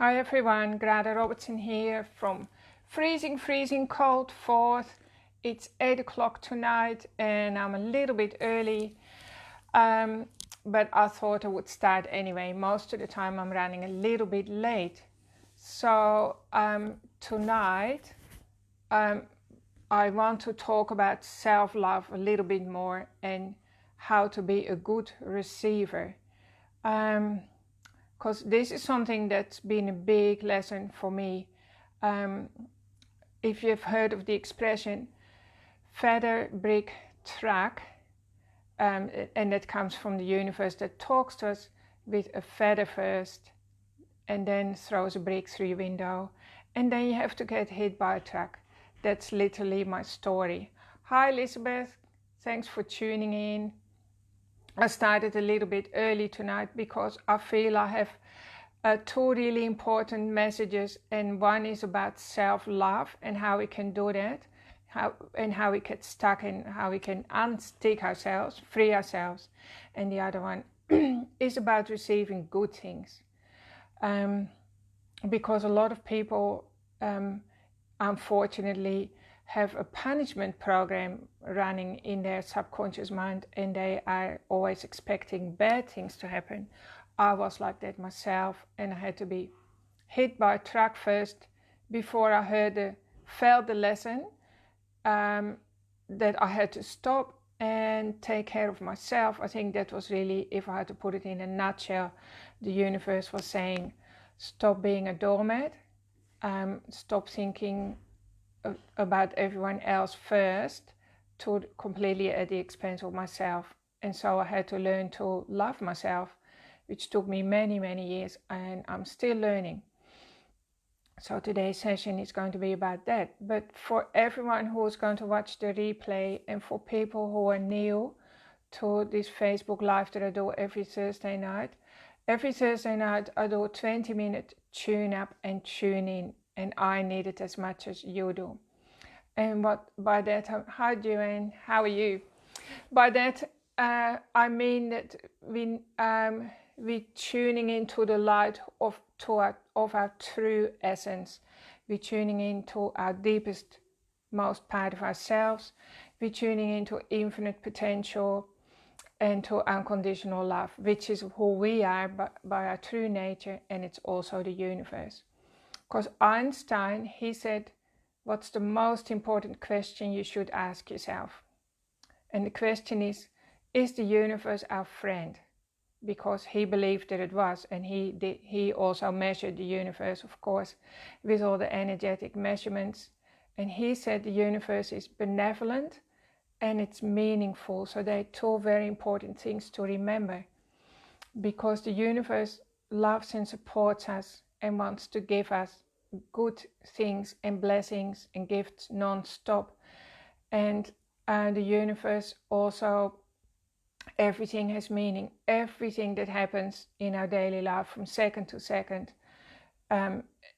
Hi everyone, Grada Robertson here from freezing cold Forth. It's 8 o'clock tonight and I'm a little bit early, but I thought I would start anyway. Most of the time I'm running a little bit late. So tonight I want to talk about self-love a little bit more and how to be a good receiver. Because this is something that's been a big lesson for me. If you've heard of the expression feather, brick, track, and that comes from the universe that talks to us with a feather first and then throws a brick through your window, and then you have to get hit by a truck. That's literally my story. Hi Elizabeth, thanks for tuning in. I started a little bit early tonight because I feel I have two really important messages, and one is about self-love and how we can do that, how we get stuck and how we can unstick ourselves, free ourselves, and the other one is about receiving good things, because a lot of people unfortunately have a punishment program running in their subconscious mind, and they are always expecting bad things to happen. I was like that myself, and I had to be hit by a truck first before I felt the lesson that I had to stop and take care of myself. I think that was really, if I had to put it in a nutshell, the universe was saying, stop being a doormat, stop thinking about everyone else first, to completely at the expense of myself. And so I had to learn to love myself, which took me many years, and I'm still learning. So today's session is going to be about that. But for everyone who is going to watch the replay, and for people who are new to this Facebook Live that I do every Thursday night I do a 20-minute tune up and tune in, and I need it as much as you do. And what by that, hi Joanne, how are you? By that I mean that we're tuning into the light of our true essence. We're tuning into our deepest, most part of ourselves. We're tuning into infinite potential and to unconditional love, which is who we are by our true nature, and it's also the universe. Because Einstein, he said, what's the most important question you should ask yourself? And the question is the universe our friend? Because he believed that it was, and he also measured the universe, of course, with all the energetic measurements. And he said the universe is benevolent and it's meaningful. So they're two very important things to remember, because the universe loves and supports us and wants to give us good things and blessings and gifts non-stop. And the universe also, everything has meaning. Everything that happens in our daily life from second to second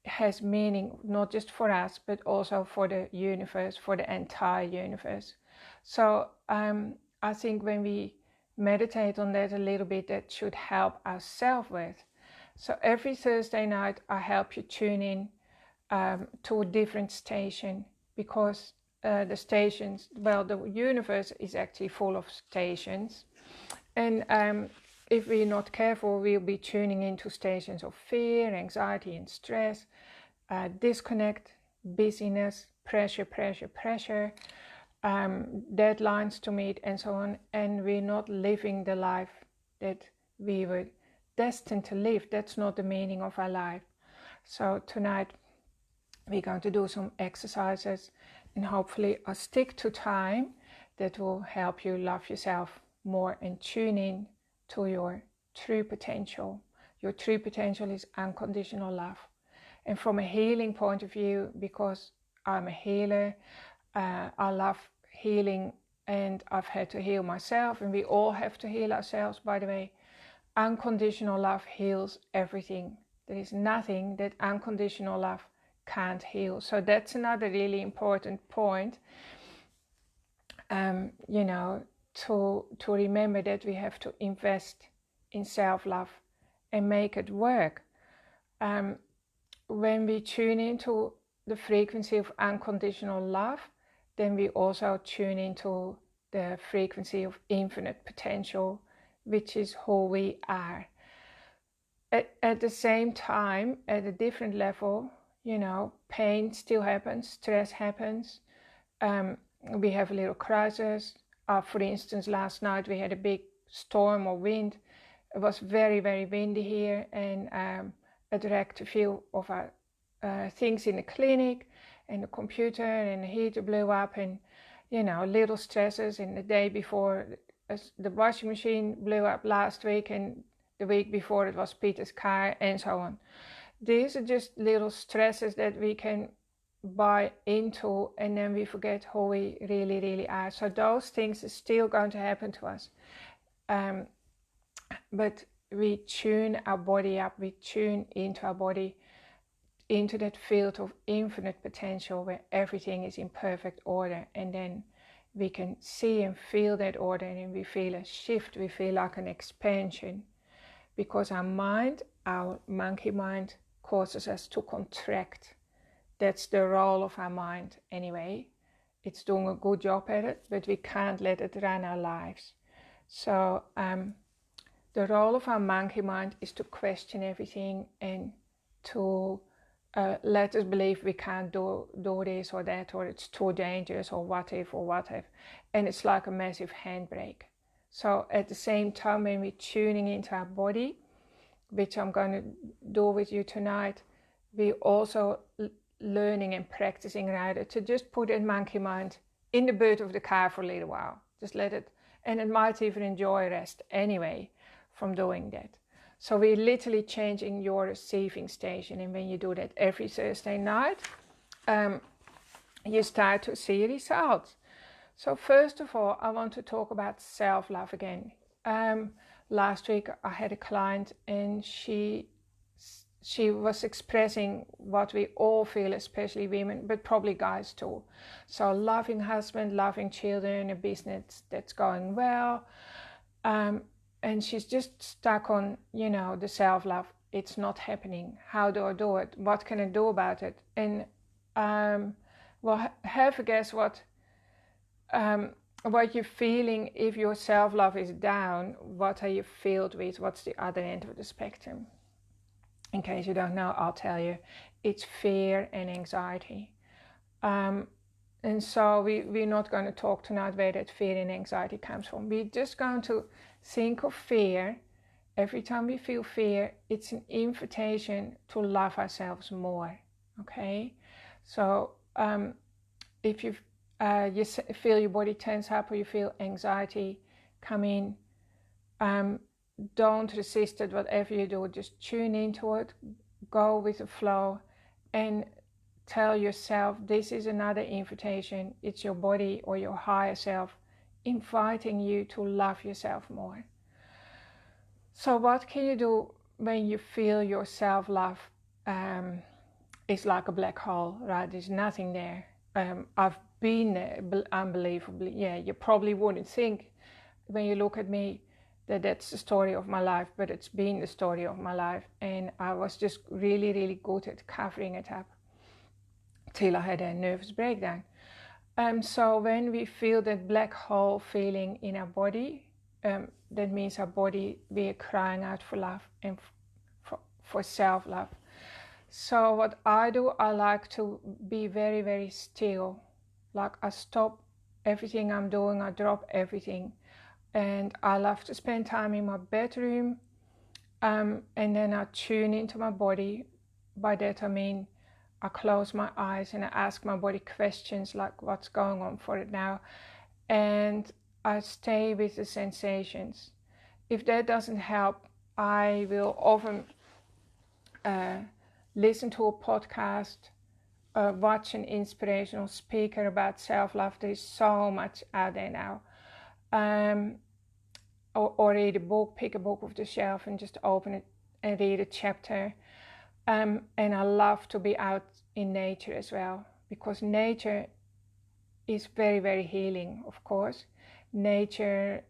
has meaning, not just for us but also for the universe, for the entire universe. So I think when we meditate on that a little bit, that should help ourselves with. So every Thursday night I help you tune in to a different station, because the stations, well, the universe is actually full of stations, and if we're not careful, we'll be tuning into stations of fear, anxiety and stress, disconnect, busyness, pressure, deadlines to meet and so on, and we're not living the life that we were destined to live. That's not the meaning of our life. So tonight we're going to do some exercises, and hopefully I'll stick to time that will help you love yourself more and tune in to your true potential. Your true potential is unconditional love. And from a healing point of view, because I'm a healer, I love healing, and I've had to heal myself, and we all have to heal ourselves, by the way. Unconditional love heals everything. There is nothing that unconditional love can't heal. So that's another really important point, to remember, that we have to invest in self-love and make it work. when we tune into the frequency of unconditional love, then we also tune into the frequency of infinite potential, which is who we are. At the same time, at a different level, you know, pain still happens, stress happens. We have a little crisis. For instance, last night we had a big storm or wind. It was very, very windy here, and it wrecked a few of our things in the clinic, and the computer and the heater blew up, and you know, little stresses. And the day before, the washing machine blew up last week, and the week before it was Peter's car, and so on. These are just little stresses that we can buy into, and then we forget who we really, really are. So those things are still going to happen to us. But we tune our body up, we tune into our body, into that field of infinite potential where everything is in perfect order, and then we can see and feel that order, and we feel a shift, we feel like an expansion, because our mind, our monkey mind, causes us to contract. That's the role of our mind anyway. It's doing a good job at it, but we can't let it run our lives. So the role of our monkey mind is to question everything and to let us believe we can't do this or that, or it's too dangerous, or what if, and it's like a massive handbrake. So at the same time, when we're tuning into our body, which I'm going to do with you tonight, we're also learning and practicing rather to just put that monkey mind in the boot of the car for a little while. Just let it, and it might even enjoy rest anyway from doing that. So we're literally changing your receiving station, and when you do that every Thursday night, you start to see results. So first of all, I want to talk about self-love again. Last week I had a client, and she was expressing what we all feel, especially women, but probably guys too. So loving husband, loving children, a business that's going well. And she's just stuck on, you know, the self-love. It's not happening. How do I do it? What can I do about it? And well, have a guess what you're feeling if your self-love is down. What are you filled with? What's the other end of the spectrum? In case you don't know, I'll tell you. It's fear and anxiety. And so we're not going to talk tonight where that fear and anxiety comes from. We're just going to think of fear. Every time we feel fear, it's an invitation to love ourselves more. Okay? So if you feel your body tense up, or you feel anxiety come in, don't resist it. Whatever you do, just tune into it, go with the flow, and tell yourself this is another invitation. It's your body or your higher self inviting you to love yourself more. So what can you do when you feel your self-love is like a black hole, right? There's nothing there. I've been there, unbelievably. Yeah, you probably wouldn't think when you look at me that that's the story of my life, but it's been the story of my life, and I was just really, really good at covering it up till I had a nervous breakdown. So when we feel that black hole feeling in our body, that means our body, we are crying out for love and for self-love. So what I do, I like to be very, very still. Like I stop everything I'm doing, I drop everything. And I love to spend time in my bedroom, and then I tune into my body. By that I mean I close my eyes and I ask my body questions like what's going on for it now, and I stay with the sensations. If that doesn't help, I will often listen to a podcast, watch an inspirational speaker about self-love. There is so much out there now. Or read a book, pick a book off the shelf and just open it and read a chapter. And I love to be out in nature as well, because nature is very, very healing, of course. Nature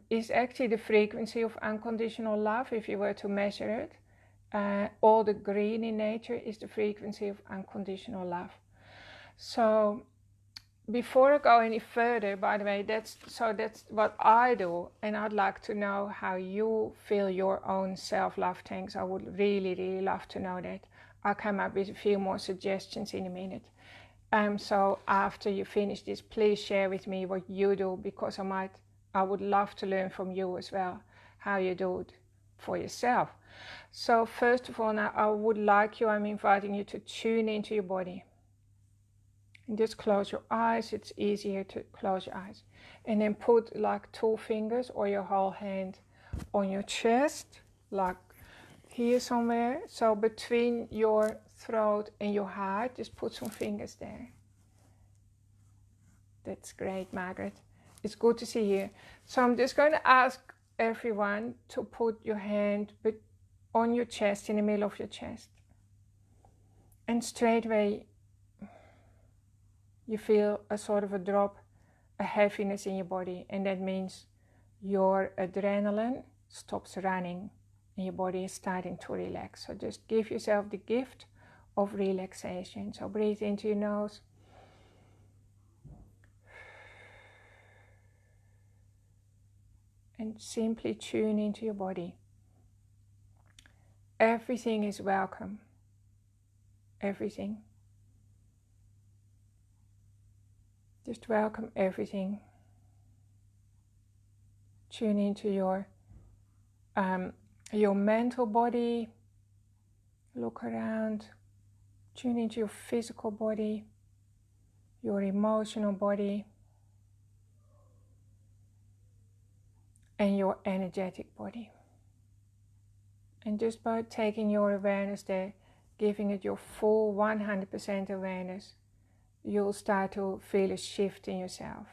is actually the frequency of unconditional love, if you were to measure it. all the green in nature is the frequency of unconditional love. So before I go any further, by the way, that's what I do, and I'd like to know how you feel your own self-love tanks. I would really, really love to know that. I'll come up with a few more suggestions in a minute. So after you finish this, please share with me what you do, because I would love to learn from you as well, how you do it for yourself. So first of all, now I'm inviting you to tune into your body. And just close your eyes. It's easier to close your eyes. And then put like 2 fingers or your whole hand on your chest, like here somewhere. So between your throat and your heart, just put some fingers there. That's great, Margaret. It's good to see you. So I'm just going to ask everyone to put your hand on your chest, in the middle of your chest. And straight away, you feel a sort of a drop, a heaviness in your body. And that means your adrenaline stops running and your body is starting to relax. So just give yourself the gift of relaxation. So breathe into your nose. And simply tune into your body. Everything is welcome. Everything. Just welcome everything. Tune into your mental body. Look around. Tune into your physical body, your emotional body, and your energetic body. And just by taking your awareness there, giving it your full 100% awareness, you'll start to feel a shift in yourself.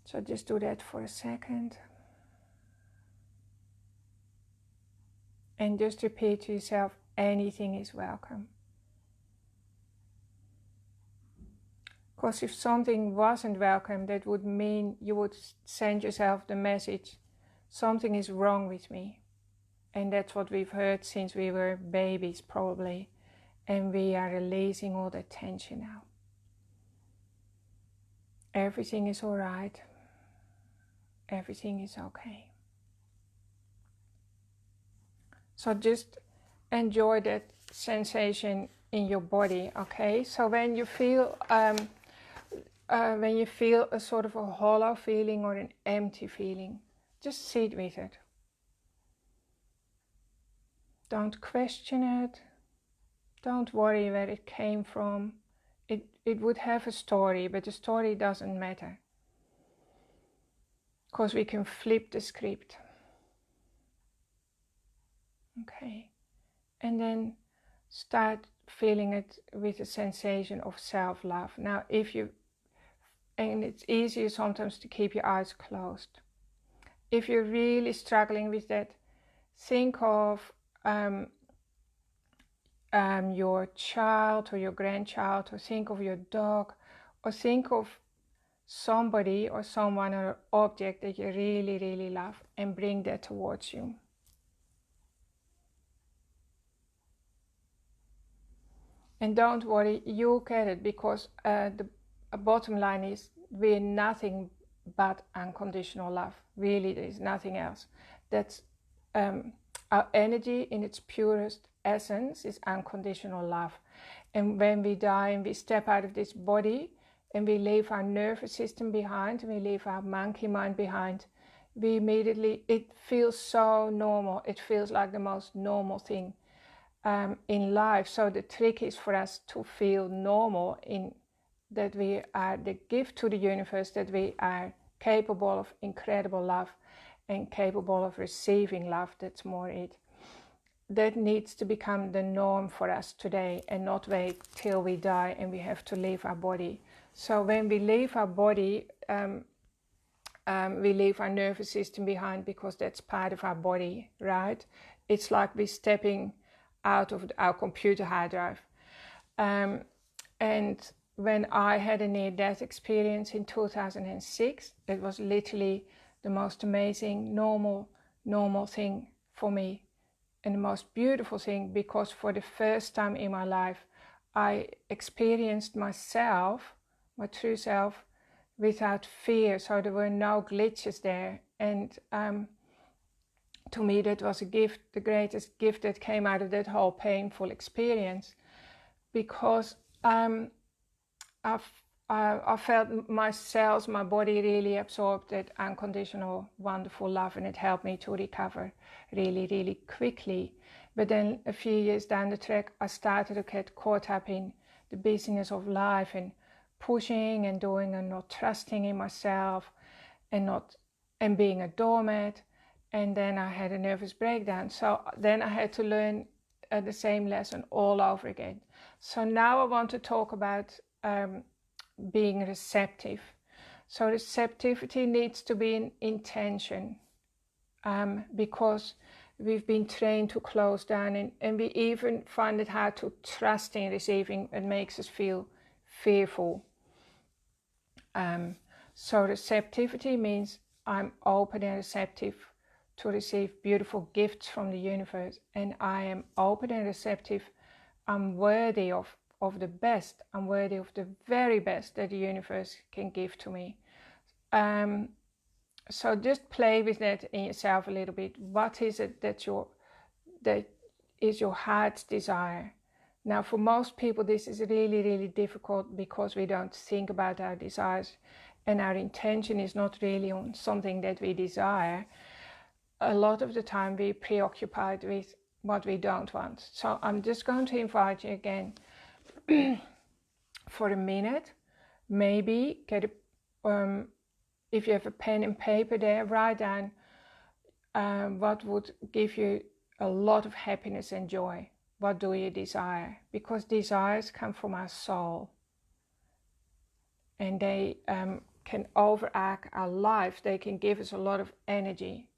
So just do that for a second. And just repeat to yourself, anything is welcome. Because if something wasn't welcome, that would mean you would send yourself the message, something is wrong with me. And that's what we've heard since we were babies, probably. And we are releasing all the tension now. Everything is all right. Everything is okay. So just enjoy that sensation in your body, okay? So when you feel a sort of a hollow feeling or an empty feeling, just sit with it. Don't question it. Don't worry where it came from. It would have a story, but the story doesn't matter. Because we can flip the script. Okay. And then start feeling it with a sensation of self-love. Now, and it's easier sometimes to keep your eyes closed. If you're really struggling with that, think of your child or your grandchild, or think of your dog, or think of somebody or someone or object that you really, really love, and bring that towards you. And don't worry, you'll get it, because the bottom line is we're nothing but unconditional love. Really, there is nothing else. That's our energy in its purest essence is unconditional love. And when we die and we step out of this body and we leave our nervous system behind, and we leave our monkey mind behind, we immediately, it feels so normal. It feels like the most normal thing in life. So the trick is for us to feel normal, in that we are the gift to the universe, that we are capable of incredible love and capable of receiving love. That's more it. That needs to become the norm for us today, and not wait till we die and we have to leave our body. So when we leave our body, we leave our nervous system behind, because that's part of our body, right? It's like we're stepping out of our computer hard drive. And when I had a near-death experience in 2006, it was literally the most amazing, normal thing for me, and the most beautiful thing, because for the first time in my life, I experienced myself, my true self, without fear. So there were no glitches there. And to me, that was a gift, the greatest gift that came out of that whole painful experience, because I felt myself, my body really absorbed that unconditional, wonderful love, and it helped me to recover really quickly. But then a few years down the track, I started to get caught up in the business of life and pushing and doing and not trusting in myself and being a doormat. And then I had a nervous breakdown. So then I had to learn the same lesson all over again. So now I want to talk about being receptive. So receptivity needs to be an intention, because we've been trained to close down, and we even find it hard to trust in receiving. It makes us feel fearful. So receptivity means I'm open and receptive to receive beautiful gifts from the universe, and I am open and receptive. I'm worthy of the best. I'm worthy of the very best that the universe can give to me. So just play with that in yourself a little bit. What is it that is your heart's desire? Now, for most people, this is really difficult, because we don't think about our desires, and our intention is not really on something that we desire. A lot of the time we're preoccupied with what we don't want. So I'm just going to invite you again for a minute. Maybe get if you have a pen and paper there, write down what would give you a lot of happiness and joy. What do you desire? Because desires come from our soul, and they can overact our life. They can give us a lot of energy.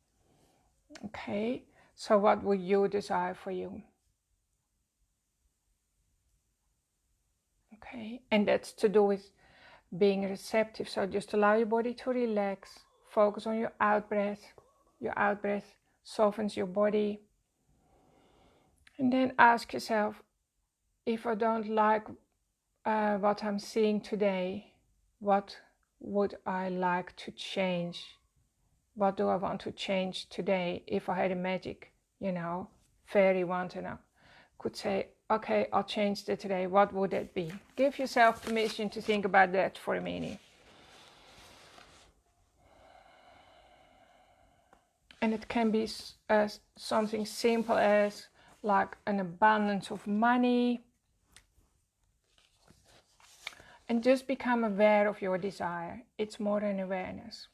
Okay, so what would you desire for you? Okay, and that's to do with being receptive. So just allow your body to relax. Focus on your out breath. Your out breath softens your body. And then ask yourself, if I don't like what I'm seeing today, what would I like to change? What do I want to change today? If I had a magic, fairy wand, and I could say, okay, I'll change that today. What would that be? Give yourself permission to think about that for a minute. And it can be something simple as like an abundance of money. And just become aware of your desire. It's more than awareness.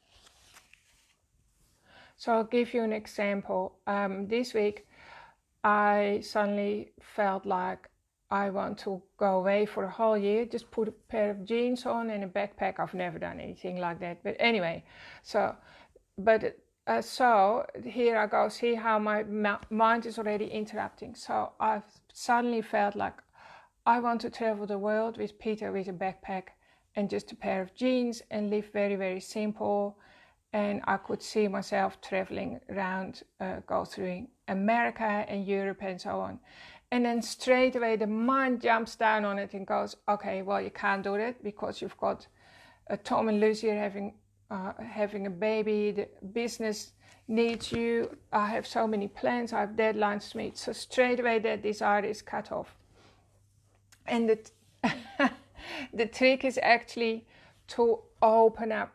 So I'll give you an example. This week, I suddenly felt like I want to go away for a whole year, just put a pair of jeans on and a backpack. I've never done anything like that. But anyway, so here I go. See how my mind is already interrupting. So I've suddenly felt like I want to travel the world with Peter with a backpack and just a pair of jeans and live very simple. And I could see myself traveling around, go through America and Europe and so on. And then straight away the mind jumps down on it and goes, okay, well, you can't do that because you've got Tom and Lucy having a baby, the business needs you, I have so many plans, I have deadlines to meet. So straight away that desire is cut off. And the trick is actually to open up.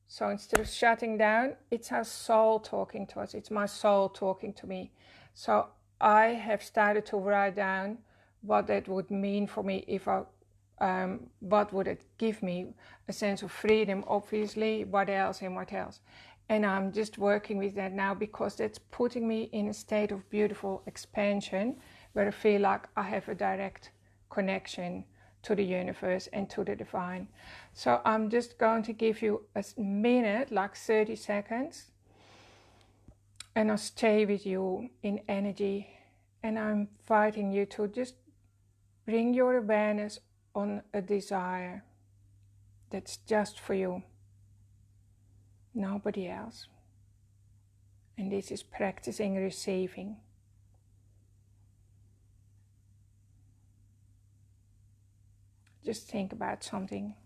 So instead of shutting down, it's our soul talking to us. It's my soul talking to me. So I have started to write down what that would mean for me if what would it give me? A sense of freedom, obviously. What else? And I'm just working with that now, because that's putting me in a state of beautiful expansion where I feel like I have a direct connection to the universe and to the divine. So I'm just going to give you a minute, like 30 seconds, and I'll stay with you in energy, and I'm inviting you to just bring your awareness on a desire that's just for you, nobody else. And this is practicing receiving. Just think about something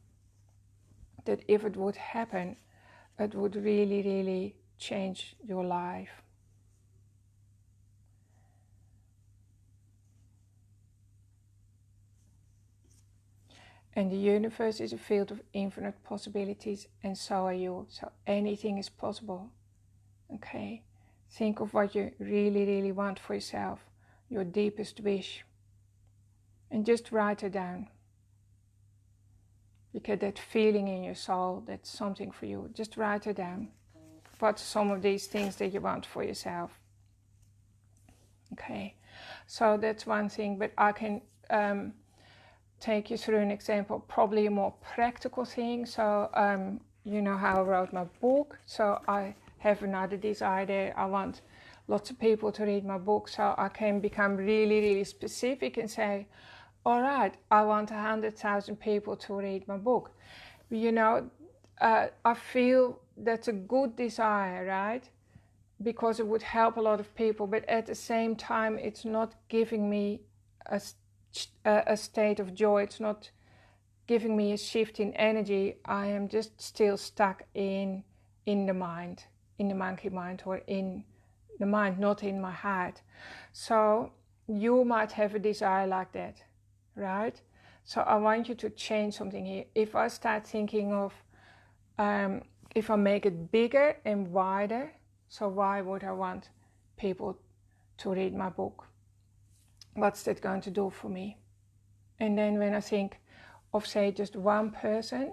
that if it would happen, it would really, really change your life. And the universe is a field of infinite possibilities, and so are you. So anything is possible. Okay? Think of what you really, really want for yourself, your deepest wish. And just write it down. You get that feeling in your soul, that's something for you. Just write it down. What's some of these things that you want for yourself? Okay, so that's one thing, but I can take you through an example, probably a more practical thing. So you know how I wrote my book, so I have another desire there. I want lots of people to read my book, so I can become really, really specific and say, all right, I want 100,000 people to read my book. You know, I feel that's a good desire, right? Because it would help a lot of people, but at the same time, it's not giving me a state of joy. It's not giving me a shift in energy. I am just still stuck in the mind, in the monkey mind, or in the mind, not in my heart. So you might have a desire like that, right? So I want you to change something here. If I start thinking of, if I make it bigger and wider, so why would I want people to read my book? What's that going to do for me? And then when I think of, say, just one person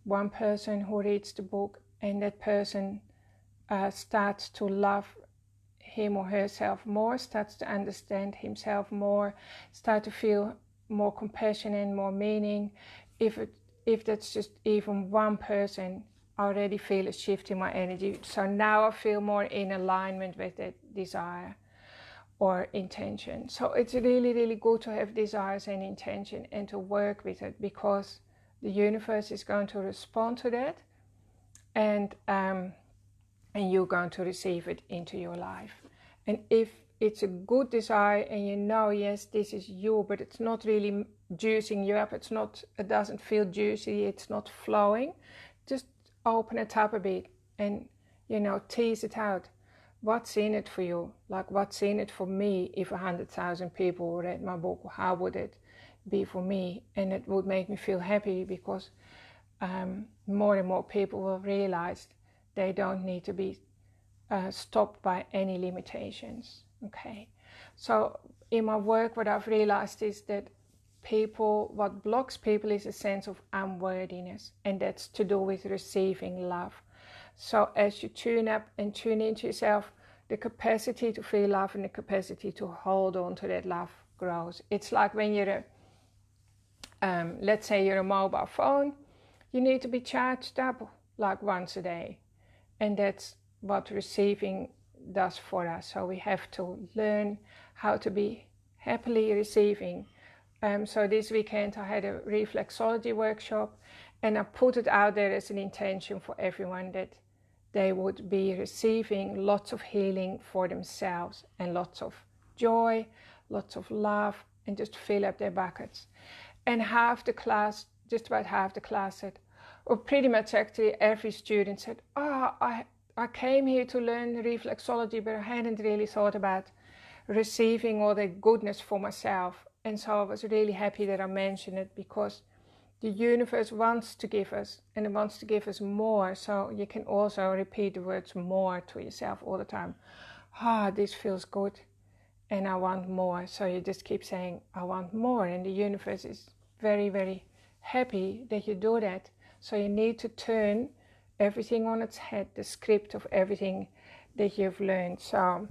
who reads the book, and that person starts to love him or herself more, starts to understand himself more, start to feel more compassion and more meaning. If that's just even one person, I already feel a shift in my energy. So now I feel more in alignment with that desire or intention. So it's really, really good to have desires and intention and to work with it, because the universe is going to respond to that, and you're going to receive it into your life. And if it's a good desire and you know, yes, this is you, but it's not really juicing you up, it doesn't feel juicy, it's not flowing, just open it up a bit and, you know, tease it out. What's in it for you? Like, what's in it for me if 100,000 people read my book? How would it be for me? And it would make me feel happy, because more and more people will realize they don't need to be stopped by any limitations. Okay, so in my work, what I've realized is that what blocks people is a sense of unworthiness, and that's to do with receiving love. So as you tune up and tune into yourself, the capacity to feel love and the capacity to hold on to that love grows. It's like when you're let's say you're a mobile phone, you need to be charged up like once a day. And that's what receiving does for us. So we have to learn how to be happily receiving. So this weekend I had a reflexology workshop, and I put it out there as an intention for everyone that they would be receiving lots of healing for themselves and lots of joy, lots of love, and just fill up their buckets. And half the class, just about half the class said, or pretty much actually every student said, I came here to learn reflexology, but I hadn't really thought about receiving all the goodness for myself. And so I was really happy that I mentioned it, because the universe wants to give us, and it wants to give us more. So you can also repeat the words more to yourself all the time. This feels good and I want more. So you just keep saying, I want more. And the universe is very, very happy that you do that. So you need to turn everything on its head, the script of everything that you've learned. So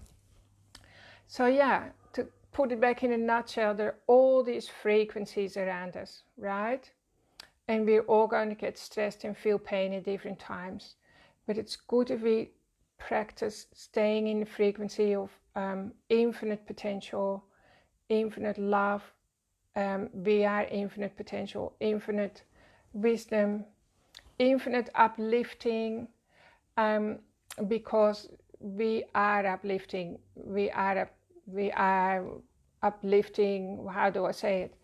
yeah, to put it back in a nutshell, there are all these frequencies around us, right? And we're all going to get stressed and feel pain at different times. But it's good if we practice staying in the frequency of infinite potential, infinite love. We are infinite potential, infinite wisdom, infinite uplifting, because we are uplifting, we are uplifting, how do I say it?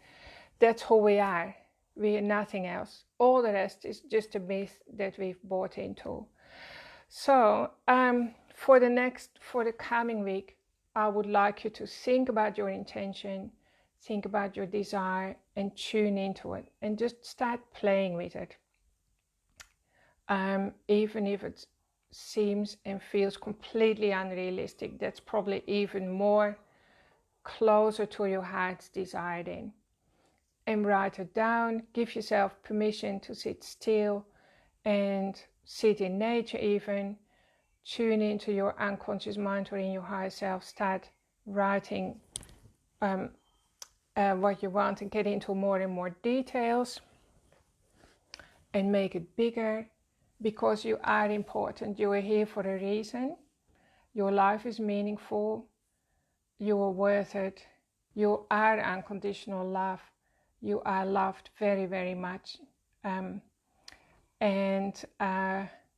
That's who we are. We are nothing else. All the rest is just a myth that we've bought into. So for the coming week, I would like you to think about your intention, think about your desire, and tune into it, and just start playing with it. Even if it seems and feels completely unrealistic, that's probably even more closer to your heart's desire then. And write it down. Give yourself permission to sit still and sit in nature even. Tune into your unconscious mind or in your higher self. Start writing what you want and get into more and more details. And make it bigger, because you are important. You are here for a reason. Your life is meaningful. You are worth it. You are unconditional love. You are loved very, very much.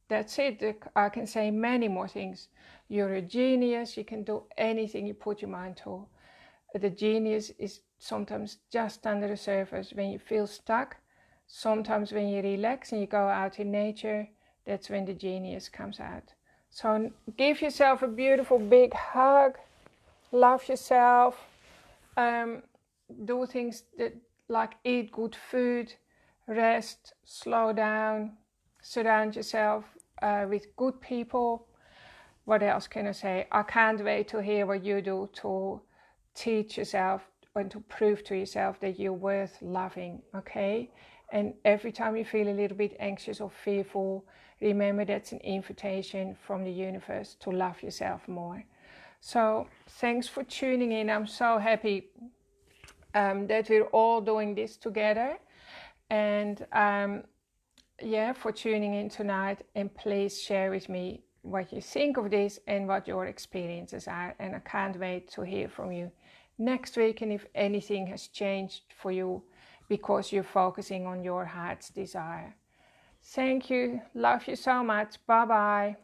That's it. I can say many more things. You're a genius. You can do anything you put your mind to. The genius is sometimes just under the surface. When you feel stuck, sometimes when you relax and you go out in nature, that's when the genius comes out. So give yourself a beautiful big hug. Love yourself. Do things that, like eat good food, rest, slow down, surround yourself with good people. What else can I say? I can't wait to hear what you do to teach yourself and to prove to yourself that you're worth loving, okay? And every time you feel a little bit anxious or fearful, remember that's an invitation from the universe to love yourself more. So thanks for tuning in. I'm so happy that we're all doing this together. And for tuning in tonight. And please share with me what you think of this and what your experiences are. And I can't wait to hear from you next week, and if anything has changed for you because you're focusing on your heart's desire. Thank you. Love you so much. Bye bye.